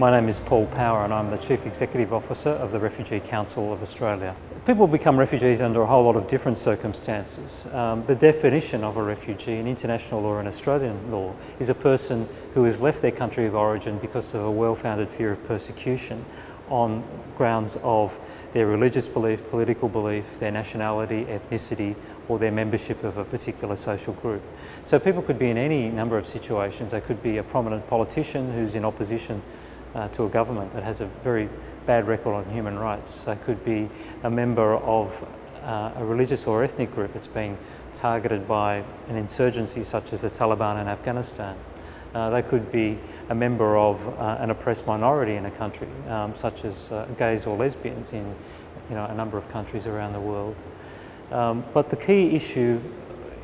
My name is Paul Power and I'm the Chief Executive Officer of the Refugee Council of Australia. People become refugees under a whole lot of different circumstances. The definition of a refugee in international law and Australian law is a person who has left their country of origin because of a well-founded fear of persecution on grounds of their religious belief, political belief, their nationality, ethnicity, or their membership of a particular social group. So people could be in any number of situations. They could be a prominent politician who's in opposition to a government that has a very bad record on human rights. They could be a member of a religious or ethnic group that's being targeted by an insurgency such as the Taliban in Afghanistan. They could be a member of an oppressed minority in a country, such as gays or lesbians in a number of countries around the world. But the key issue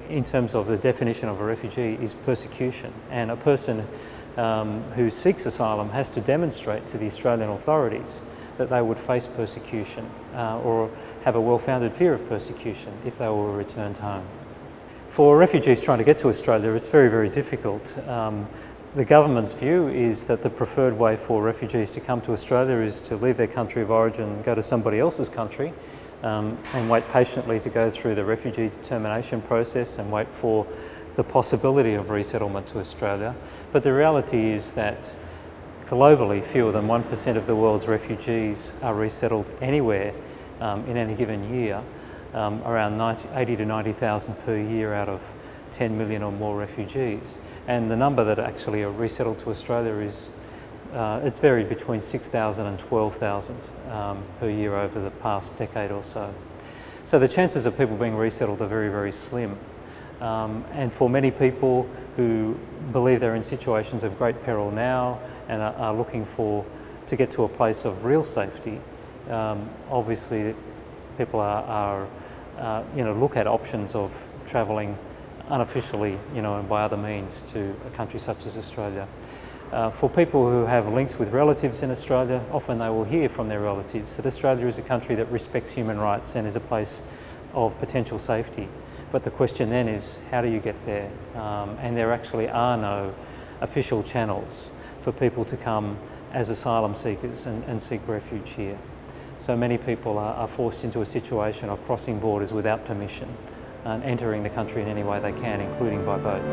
in terms of the definition of a refugee is persecution, and a person who seeks asylum has to demonstrate to the Australian authorities that they would face persecution or have a well-founded fear of persecution if they were returned home. For refugees trying to get to Australia, it's very, very difficult. The government's view is that the preferred way for refugees to come to Australia is to leave their country of origin, go to somebody else's country, and wait patiently to go through the refugee determination process and wait for the possibility of resettlement to Australia. But the reality is that globally fewer than 1% of the world's refugees are resettled anywhere in any given year, around 80 to 90,000 per year out of 10 million or more refugees. And the number that actually are resettled to Australia is it's varied between 6,000 and 12,000 per year over the past decade or so. So the chances of people being resettled are very, very slim. And for many people who believe they're in situations of great peril now and are looking to get to a place of real safety, obviously people look at options of travelling unofficially, and by other means to a country such as Australia. For people who have links with relatives in Australia, often they will hear from their relatives that Australia is a country that respects human rights and is a place of potential safety. But the question then is, how do you get there? And there actually are no official channels for people to come as asylum seekers and seek refuge here. So many people are forced into a situation of crossing borders without permission and entering the country in any way they can, including by boat.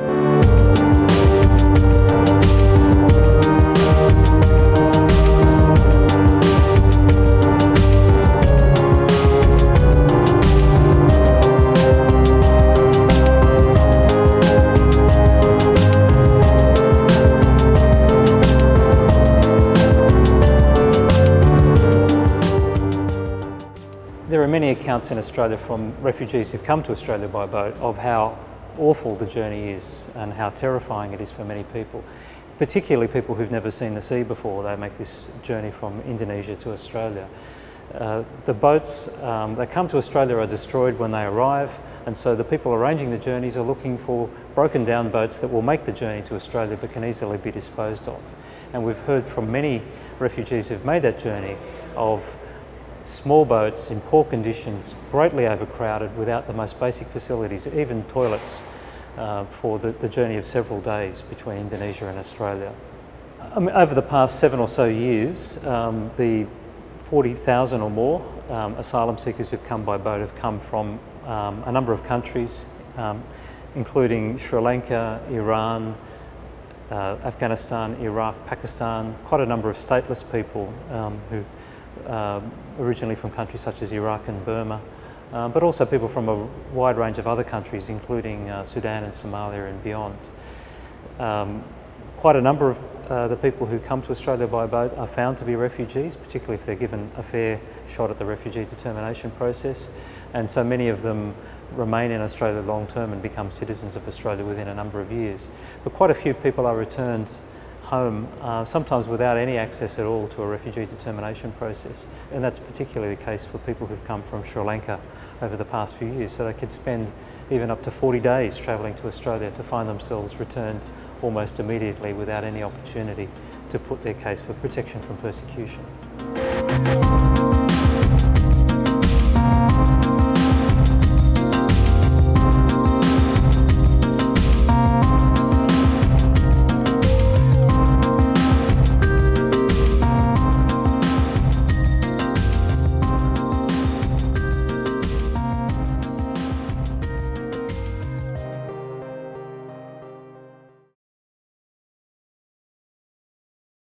There are many accounts in Australia from refugees who've come to Australia by boat of how awful the journey is and how terrifying it is for many people, particularly people who've never seen the sea before. They make this journey from Indonesia to Australia. The boats that come to Australia are destroyed when they arrive, and so the people arranging the journeys are looking for broken down boats that will make the journey to Australia but can easily be disposed of. And we've heard from many refugees who've made that journey of small boats in poor conditions, greatly overcrowded, without the most basic facilities, even toilets, for the journey of several days between Indonesia and Australia. Over the past 7 or so years, the 40,000 or more asylum seekers who've come by boat have come from a number of countries, including Sri Lanka, Iran, Afghanistan, Iraq, Pakistan, quite a number of stateless people who've originally from countries such as Iraq and Burma, but also people from a wide range of other countries, including Sudan and Somalia and beyond. Quite a number of the people who come to Australia by boat are found to be refugees, particularly if they're given a fair shot at the refugee determination process, and so many of them remain in Australia long term and become citizens of Australia within a number of years. But quite a few people are returned home, sometimes without any access at all to a refugee determination process. And that's particularly the case for people who've come from Sri Lanka over the past few years. So they could spend even up to 40 days travelling to Australia to find themselves returned almost immediately without any opportunity to put their case for protection from persecution.